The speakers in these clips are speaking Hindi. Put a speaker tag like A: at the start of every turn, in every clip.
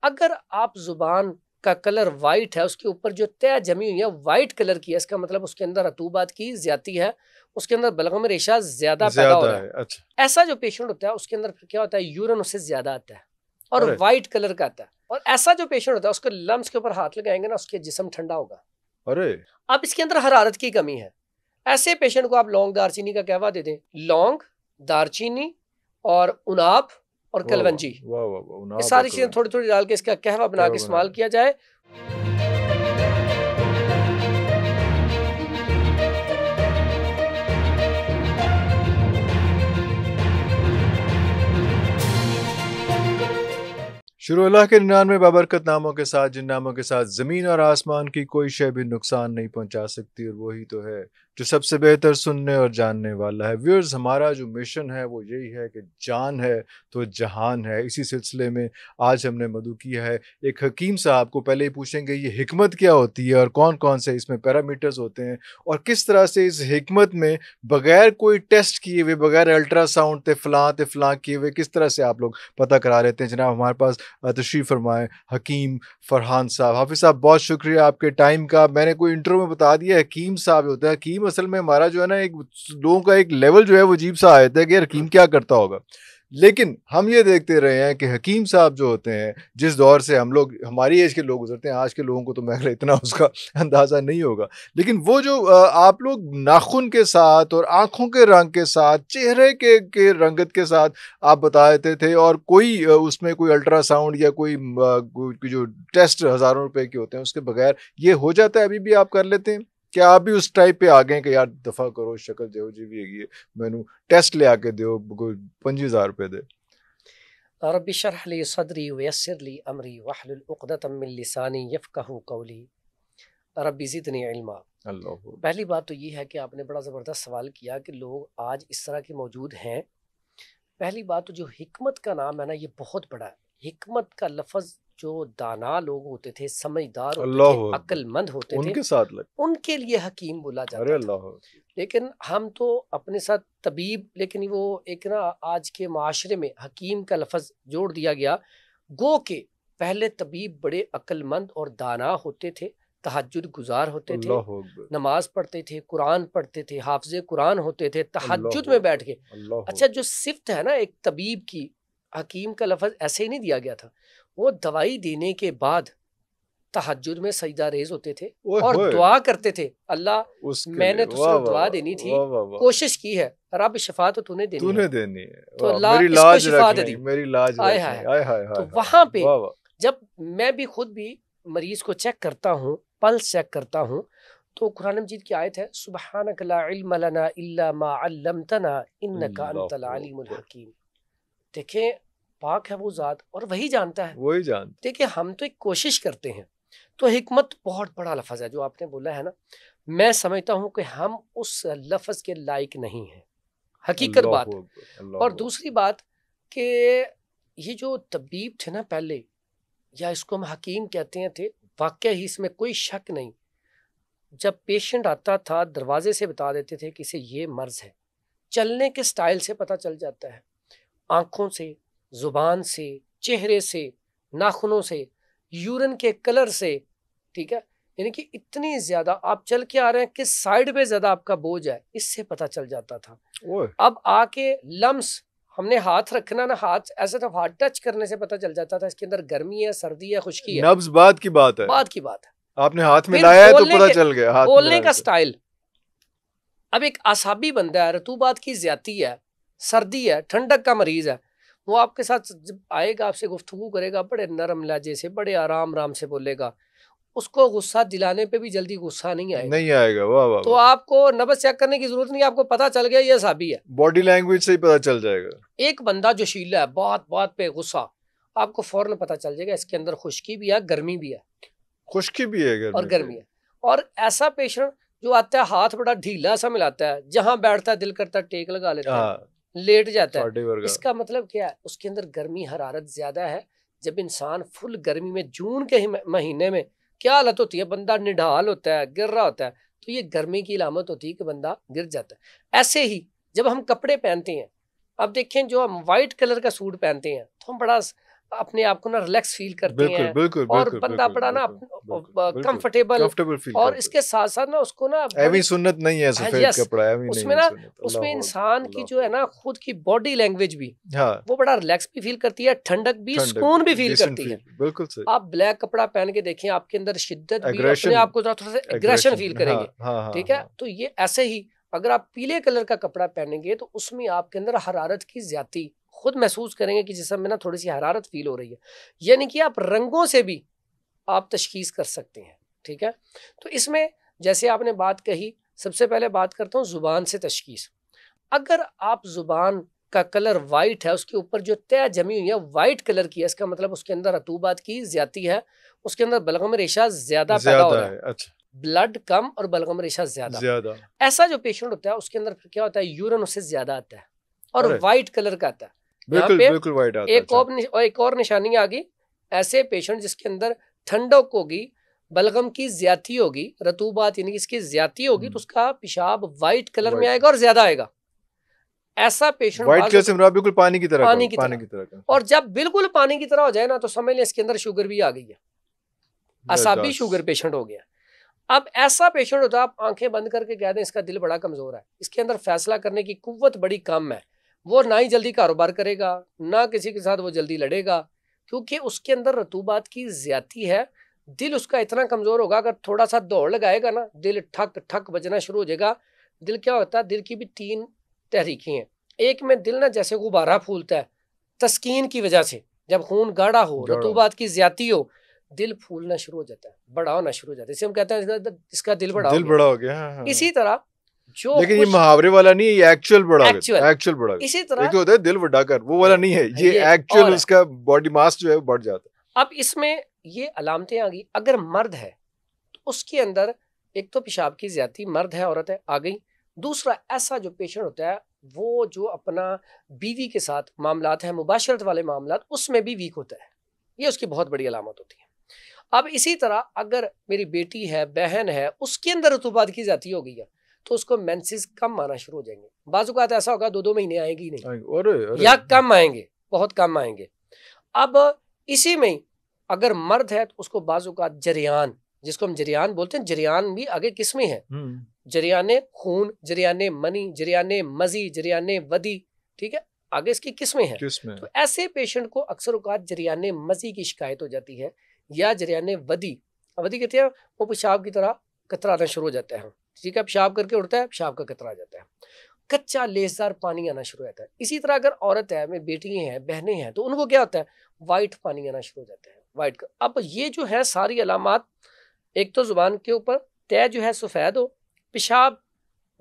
A: अगर आप जुबान का कलर वाइट है, उसके ऊपर जो तह जमी हुई है वाइट कलर की है, इसका मतलब उसके अंदर रतूबात की ज्यादती है, उसके अंदर बलगम रेशा ज्यादा पैदा हो रहा है।
B: अच्छा।
A: ऐसा जो पेशेंट होता है उसके अंदर फिर क्या होता है, यूरिन उससे ज्यादा आता है और
B: अरे
A: वाइट कलर का आता है। और ऐसा जो पेशेंट होता है उसके लम्स के ऊपर हाथ लगाएंगे ना, उसके जिस्म ठंडा होगा।
B: अरे
A: अब इसके अंदर हरारत की कमी है। ऐसे पेशेंट को आप लौंग दारचीनी का कहवा दे दें, लौंग, दारचीनी और उनाब और
B: वाह वाह
A: कलवंजी,
B: वाह वाह वाह,
A: ये
B: उनाब और
A: सारी चीजें
B: कलवंजी
A: थोड़ी थोड़ी डाल के इसका कहवा बना
B: क्या
A: के
B: बना
A: इस्तेमाल किया जाए।
B: शुरू अल्लाह के 99 बाबरकत नामों के साथ, जिन नामों के साथ ज़मीन और आसमान की कोई शय भी नुकसान नहीं पहुंचा सकती, और वही तो है जो सबसे बेहतर सुनने और जानने वाला है। व्यूअर्स, हमारा जो मिशन है वो यही है कि जान है तो जहान है। इसी सिलसिले में आज हमने मदु किया है एक हकीम साहब को। पहले ही पूछेंगे ये हिकमत क्या होती है और कौन कौन से इसमें पैरामीटर्स होते हैं, और किस तरह से इस हिकमत में बगैर कोई टेस्ट किए हुए, बगैर अल्ट्रासाउंड ते फलां किए हुए, किस तरह से आप लोग पता करा लेते हैं। जनाब हमारे पास तशरीफ़ फरमाएं हकीम फरहान साहब। हाफिज़ साहब, बहुत शुक्रिया आपके टाइम का। मैंने कोई इंटरव्यू में बता दिया हकीम साहब होता है। हकीम असल में हमारा जो है ना, एक लोगों का एक लेवल जो है वो अजीब सा आता है कि यार हकीम क्या करता होगा, लेकिन हम ये देखते रहे हैं कि हकीम साहब जो होते हैं, जिस दौर से हम लोग, हमारी एज के लोग गुजरते हैं, आज के लोगों को तो मैं इतना उसका अंदाज़ा नहीं होगा, लेकिन वो जो आप लोग नाखून के साथ और आंखों के रंग के साथ, चेहरे के रंगत के साथ आप बता देते थे, और कोई उसमें कोई अल्ट्रासाउंड या कोई जो टेस्ट हज़ारों रुपए के होते हैं उसके बगैर ये हो जाता है, अभी भी आप कर लेते हैं? क्या आप भी उस टाइप पे आ गए कि यार दफा करो, शक्ल जो जी भी है मैनू टेस्ट ले आके दो, कोई 25,000 रुपए दे।
A: रब्बि शरह ली सदरी वयस्सिर ली अमरी वहलुल उक़दतम मिन लिसानी यफ़क़हू क़ौली रब्बि ज़िदनी इल्मा।
B: अल्लाह।
A: पहली बात तो ये है कि आपने बड़ा ज़बरदस्त सवाल किया कि लोग आज इस तरह के मौजूद हैं। पहली बात तो जो हिकमत का नाम है ना, ये बहुत बड़ा है। हिकमत का लफ्ज़ जो दाना लोग होते थे, समझदार होते थे,
B: अल्लाह
A: अक्लमंद होते थे,
B: उनके साथ लग।
A: उनके लिए हकीम बोला
B: अरे
A: जाता था।
B: अल्लाह।
A: लेकिन हम तो अपने साथ तबीब, लेकिन वो एक ना आज के माशरे में हकीम का लफ्ज़ जोड़ दिया गया। गो के पहले तबीब बड़े अक्लमंद और दाना होते थे, तहज्जुद गुजार होते थे,
B: अल्लाह अकबर।
A: नमाज पढ़ते थे, कुरान पढ़ते थे, हाफिज़े कुरान होते थे, तहज्जुद
B: अल्लाह
A: में बैठ के।
B: अल्लाह।
A: अच्छा, जो सिफ्त है ना एक तबीब की, हकीम का लफ्ज़ ऐसे ही नहीं दिया गया था। वो दवाई देने के बाद तहज्जुद में सजदा रेज होते थे
B: ओए
A: और
B: होए
A: दुआ करते थे, अल्लाह
B: उसके लिए
A: मैंने तो
B: वाह
A: सिर्फ
B: वाह
A: दुआ
B: वाह
A: देनी थी,
B: वाह वाह वाह,
A: कोशिश की है, रब शिफा तो तूने देनी है,
B: तूने देनी है,
A: तो
B: वाह
A: अल्लाह
B: मेरी
A: इसको
B: लाज
A: शिफा
B: रख
A: दे
B: लें,
A: दी।
B: मेरी लाज
A: आय
B: रख
A: हाय
B: लें,
A: हाय।
B: आय हाय
A: तो
B: हाय हाय,
A: वहां पे
B: वाह वाह।
A: जब मैं भी खुद भी मरीज को चेक करता हूँ, पल्स चेक करता हूँ, तो कुरान मजीद की आयत है, सुब्हानक ला इल्म लना इल्ला मा अल्लमतना इन्नका अंतल
B: अल्लाह
A: अलीमुल
B: अकबर।
A: हकीम। देखें, पाक है वो जात और वही जानता है।
B: वही जान।
A: देखिए, हम तो एक कोशिश करते हैं। तो हिकमत बहुत बड़ा लफ्ज़ है जो आपने बोला है ना, मैं समझता हूँ कि हम उस लफ्ज़ के लायक नहीं हैं, हकीकत
B: अल्लाह
A: बात है।
B: अकबर,
A: और
B: अल्लाह
A: दूसरी बात कि ये जो तबीब थे ना पहले, या इसको हम हकीम कहते थे, वाकई ही इसमें कोई शक नहीं। जब पेशेंट आता था दरवाजे से बता देते थे कि इसे ये मर्ज है, चलने के स्टाइल से पता चल जाता है, आंखों से, जुबान से, चेहरे से, नाखूनों से, यूरिन के कलर से, ठीक है, यानी कि इतनी ज्यादा आप चल के आ रहे हैं कि साइड पे ज्यादा आपका बोझ है, इससे पता चल जाता था।
B: ओए
A: अब आके लम्स, हमने हाथ रखना ना, हाथ ऐसे तो हाथ टच करने से पता चल जाता था इसके अंदर गर्मी है, सर्दी है, खुश्की है।
B: नब्ज बात की बात है,
A: बात की बात है।
B: आपने हाथ
A: फिर
B: मिलाया है तो पता चल गया, हाथ
A: बोलने
B: मिलाने
A: का
B: से।
A: स्टाइल। अब एक आसाबी बंदा है, रतूबात की ज्यादती है, सर्दी है, ठंडक का मरीज है, वो आपके साथ जब आएगा, आपसे गुफ्तगू करेगा, बड़े नरम लहजे से, बड़े आराम आराम से बोलेगा, उसको गुस्सा दिलाने पे भी जल्दी गुस्सा नहीं आएगा।
B: नहीं आएगा, वाह वाह
A: तो
B: वाह।
A: आपको नब्ज चेक करने की जरूरत नहीं, आपको पता चल गया ये साबी है।
B: बॉडी लैंग्वेज से ही पता चल जाएगा।
A: एक बंदा जोशीला है, बात बात पे गुस्सा, आपको फौरन पता चल जाएगा इसके अंदर खुश्की भी है, गर्मी भी है,
B: खुश्की भी है
A: और
B: गर्मी भी
A: गर्मी है। और ऐसा पेशेंट जो आता है हाथ बड़ा ढीला सा मिलाता है, जहां बैठता है दिल करता है टेक लगा लेता है,
B: हाँ,
A: लेट जाता है,
B: साढ़े वर्गा।
A: इसका मतलब क्या है, उसके अंदर गर्मी हरारत ज्यादा है। जब इंसान फुल गर्मी में, जून के महीने में क्या हालत होती है, बंदा निढाल होता है, गिर रहा होता है, तो ये गर्मी की अलामत होती है कि बंदा गिर जाता है। ऐसे ही जब हम कपड़े पहनते हैं, अब देखें जो हम वाइट कलर का सूट पहनते हैं तो हम बड़ा अपने आप को ना रिलैक्स फील करते
B: बिल्कुल
A: हैं
B: बिल्कुल
A: और
B: बिल्कुल
A: बंदा बड़ा ना कंफर्टेबल
B: फील
A: और
B: करते
A: इसके साथ साथ ना उसको ना
B: एवी सुन्नत नहीं है
A: हाँ,
B: सफेद
A: यस,
B: कपड़ा एवी नहीं
A: उसमें
B: है
A: ना
B: सुन्नत
A: उसमें
B: अल्लाह
A: इंसान की जो है ना खुद की बॉडी लैंग्वेज भी
B: हाँ
A: वो बड़ा रिलैक्स भी फील करती है, ठंडक भी, सुकून भी फील
B: डिसेंट
A: करती है।
B: फील बिल्कुल सही
A: आप ब्लैक कपड़ा पहन के देखिए, आपके अंदर शिद्दत भी, अपने
B: एग्रेशन
A: आप को थोड़ा सा एग्रेशन फील
B: हाँ
A: करेंगे।
B: हाँ हाँ
A: ठीक है,
B: हाँ
A: तो ये ऐसे ही अगर आप पीले कलर का कपड़ा पहनेंगे तो उसमें आपके अंदर हरारत की ज्यादा खुद महसूस करेंगे कि जिस्म में ना थोड़ी सी हरारत फील हो रही है, यानी कि आप रंगों से भी आप तशखीस कर सकते हैं। ठीक है, तो इसमें जैसे आपने बात कही, सबसे पहले बात करता हूँ जुबान से तशखीस। अगर आप जुबान का कलर वाइट है, उसके ऊपर जो तय जमी हुई है वाइट कलर की है, इसका मतलब उसके अंदर रतूबात की ज्यादा है, उसके अंदर बलगम रेशा ज्यादा पैदा हो रहा है,
B: अच्छा
A: ब्लड कम और बलगम रेशा ज्यादा। ऐसा जो पेशेंट होता है उसके अंदर क्या होता है, यूरिन उससे ज्यादा आता है और वाइट कलर का आता है।
B: बिल्कुल
A: यहाँ पे
B: बिल्कुल वाइट आता है।
A: एक और निशानी आ गई, ऐसे पेशेंट जिसके अंदर ठंडक होगी, बलगम की ज्यादा होगी, रतूबात यानी इसकी ज्यादा होगी, तो उसका पेशाब वाइट कलर में आएगा और ज्यादा आएगा। ऐसा पेशेंट
B: व्हाइट कलर से बिल्कुल पानी की तरह
A: पानी की तरह। और जब बिल्कुल पानी की तरह हो जाए ना तो समझ लें इसके अंदर शुगर भी आ गई है, असाबी शुगर पेशेंट हो गया। अब ऐसा पेशेंट होता है, आप आंखें बंद करके कह दें इसका दिल बड़ा कमजोर है, इसके अंदर फैसला करने की कुव्वत बड़ी कम है, वो ना ही जल्दी कारोबार करेगा, ना किसी के साथ वो जल्दी लड़ेगा, क्योंकि उसके अंदर रतूबात की ज्यादती है। दिल उसका इतना कमजोर होगा, अगर थोड़ा सा दौड़ लगाएगा ना, दिल ठक ठक बजना शुरू हो जाएगा। दिल क्या होता है, दिल की भी 3 तहरीकें हैं। एक में दिल ना जैसे गुब्बारा फूलता है तस्कीन की वजह से, जब खून गाढ़ा हो, रतूबात की ज्यादती हो, दिल फूलना शुरू हो जाता है, बड़ा होना शुरू हो जाता है। इसे हम कहते हैं इसका दिल बड़ा हो गया। हाँ। इसी तरह जो,
B: लेकिन ये मुहावरे वाला नहीं है, ये एक्चुअल बड़ा एक्चुअल
A: इसी तरह
B: एक तो होता है दिल बढ़ाकर, वो वाला नहीं है, ये एक्चुअल उसका बॉडी मास जो है बढ़ जाता है।
A: अब इसमें ये अलामतें आ गई। अगर मर्द है तो उसके अंदर एक तो पेशाब की ज्यादती, मर्द है औरत है, आ गई। दूसरा, ऐसा जो पेशेंट होता है वो जो अपना बीवी के साथ मामलात है, मुबाशरत वाले मामलात, उसमें भी वीक होता है, ये उसकी बहुत बड़ी अलामत होती है। अब इसी तरह अगर मेरी बेटी है, बहन है, उसके अंदर रतूबात की ज्यादती हो गई है तो उसको मेंसेस कम आना शुरू हो जाएंगे। बाज़ ऐसा होगा 2-2 महीने आएगी नहीं, या कम आएंगे, बहुत कम आएंगे। अब इसी में अगर मर्द है तो उसको बाज़ जरियान, जिसको हम जरियान बोलते हैं, जरियान भी आगे किस्में हैं, जरियाने खून, जरियाने मनी, जरियाने मजी, जरियाने वदी, ठीक है, आगे इसकी किस्में हैं। तो ऐसे पेशेंट को अक्सर औकात जरियाने मजी की शिकायत हो जाती है, या जरियाने वदी कहते हैं, वो पेशाब की तरह कतराना शुरू हो जाता है। ठीक है, पेशाब करके उड़ता है, पेशाब का कतरा आ जाता है, कच्चा लेसदार पानी आना शुरू हो जाता है। इसी तरह अगर औरत है, मेरी बेटियां हैं, बहनें हैं, तो उनको क्या होता है, वाइट पानी आना शुरू हो जाता है, वाइट का। अब ये जो है सारी अलामात, एक तो जुबान के ऊपर तय जो है सफेद हो, पेशाब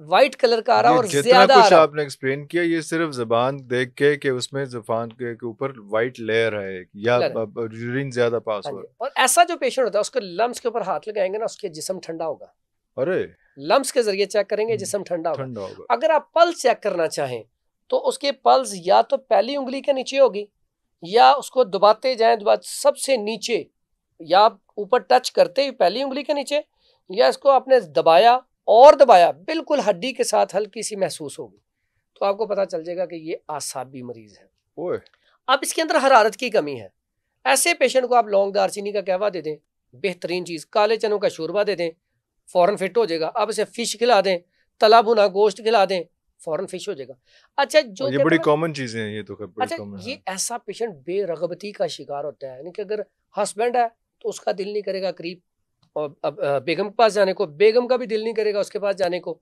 A: वाइट कलर का आ रहा और ज्यादा
B: कुछ आपने एक्सप्लेन किया, ये सिर्फ जुबान देख के कि उसमें जुबान के ऊपर वाइट लेयर है या यूरिन ज्यादा पास हो रहा है।
A: और ऐसा जो पेशेंट होता है उसके लम्स के ऊपर हाथ लगाएंगे ना, उसके जिस्म ठंडा होगा।
B: अरे
A: लम्स के जरिए चेक करेंगे, जिस्म ठंडा होगा। अगर आप पल्स चेक करना चाहें तो उसके पल्स या तो पहली उंगली के नीचे होगी, या उसको दबाते जाएं, सबसे नीचे, या ऊपर टच करते ही पहली उंगली के नीचे, या इसको आपने दबाया और दबाया, बिल्कुल हड्डी के साथ हल्की सी महसूस होगी, तो आपको पता चल जाएगा कि ये आसाबी मरीज है।
B: ओए।
A: अब इसके अंदर हरारत की कमी है। ऐसे पेशेंट को आप लौंग दालचीनी का कहवा दे दें, बेहतरीन चीज, काले चनों का शोरबा दे दें, फौरन फिट हो जाएगा। अब इसे फिश खिला दें, तला भुना गोश्त खिला दें, फौरन फिश हो जाएगा। अच्छा, जो
B: ये बड़ी कॉमन चीजें हैं ये तो।
A: अच्छा, ये ऐसा पेशेंट बेरगबती का शिकार होता है, यानी कि अगर हस्बैंड है तो उसका दिल नहीं करेगा करीब और बेगम के पास जाने को, बेगम का भी दिल नहीं करेगा उसके पास जाने को।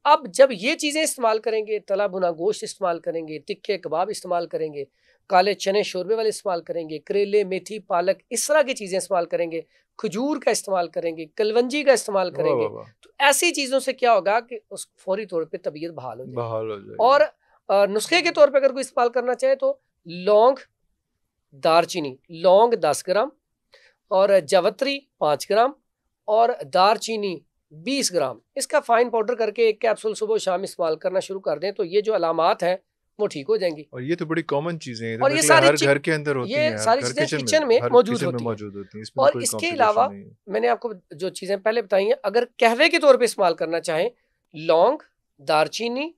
A: अब जब ये चीज़ें इस्तेमाल करेंगे, तला भुना गोश्त इस्तेमाल करेंगे, तिक्के कबाब इस्तेमाल करेंगे, काले चने शोरबे वाले इस्तेमाल करेंगे, करेले, मेथी, पालक, इस तरह की चीज़ें इस्तेमाल करेंगे, खजूर का इस्तेमाल करेंगे, कलवंजी का इस्तेमाल करेंगे, तो ऐसी चीज़ों से क्या होगा कि उस फौरी तौर पर तबीयत बहाल हो जाएगी। और नुस्खे के तौर पर अगर कोई इस्तेमाल करना चाहे तो लौंग, दारचीनी, लौंग 10 ग्राम और जावित्री 5 ग्राम और दारचीनी 20 ग्राम, इसका फाइन पाउडर करके एक कैप्सूल सुबह शाम इस्तेमाल करना शुरू कर दें तो ये जो अलामात हैं वो ठीक हो जाएंगी।
B: और ये तो बड़ी कॉमन चीजें हैं,
A: और ये सारी
B: हर घर के अंदर होती हैं,
A: ये सारी चीजें किचन में मौजूद होती हैं। और इसके अलावा मैंने आपको जो चीजें पहले बताई हैं, अगर कहवे के तौर पे इस्तेमाल करना चाहें, लौंग, दारचीनी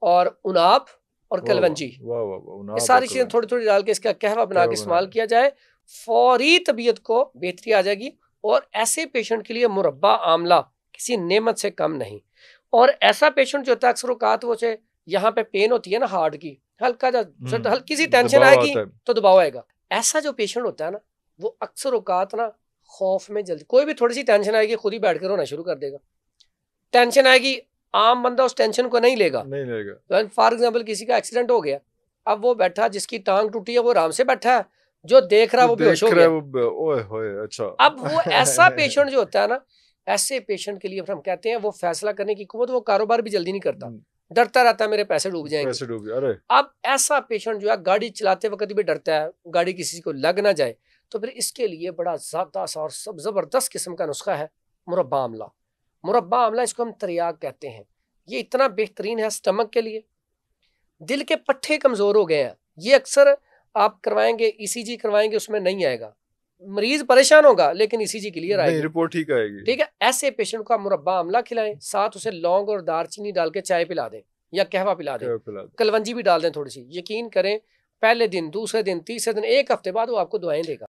A: और उनाब और कलवंजी,
B: वाह वाह वाह,
A: ये सारी चीजें थोड़ी थोड़ी डाल के इसका कहवा बना के इस्तेमाल किया जाए, फौरी तबीयत को बेहतरी आ जाएगी। और ऐसे पेशेंट के लिए मुरब्बा आमला किसी नेमत से कम नहीं। और ऐसा पेशेंट जो होता है अक्सर औकात वो से यहाँ पे पेन होती है ना हार्ट की, हल्का हल्की सी टेंशन आएगी तो दबाव आएगा। ऐसा जो पेशेंट होता है ना वो अक्सर औकात ना खौफ में जल्दी, कोई भी थोड़ी सी टेंशन आएगी खुद ही बैठ कर रोना शुरू कर देगा। टेंशन आएगी, आम बंदा उस टेंशन को नहीं लेगा। फॉर एग्जाम्पल किसी का एक्सीडेंट हो गया, अब वो बैठा जिसकी टांग टूटी है वो आराम से बैठा है, जो देख रहा है वो बेहोश हो गया।
B: ओए होए, अच्छा।
A: अब वो ऐसा पेशेंट जो होता है ना, ऐसे पेशेंट के लिए हम कहते हैं वो फैसला करने की कुव्वत, वो कारोबार भी जल्दी नहीं करता, डरता रहता है मेरे पैसे डूब जाएंगे।
B: अरे
A: अब ऐसा पेशेंट जो है गाड़ी चलाते वक्त भी डरता है गाड़ी किसी को लग ना जाए, तो फिर इसके लिए बड़ा ज्यादा सा और सब जबरदस्त किस्म का नुस्खा है मुरब्बा आमला। मुरब्बा आमला इसको हम तरियाक कहते हैं। ये इतना बेहतरीन है स्टमक के लिए। दिल के पट्टे कमजोर हो गए हैं, ये अक्सर आप करवाएंगे ईसीजी करवाएंगे उसमें नहीं आएगा, मरीज परेशान होगा लेकिन ईसीजी क्लियर आएगी,
B: रिपोर्ट ठीक आएगी।
A: ठीक है, ऐसे पेशेंट को आप मुरब्बा आमला खिलाएं, साथ उसे लौंग और दालचीनी डाल के चाय पिला दें या कहवा पिला दें, कलवंजी भी डाल दें थोड़ी सी। यकीन करें पहले दिन, दूसरे दिन, तीसरे दिन, एक हफ्ते बाद वो आपको दुआएं देगा।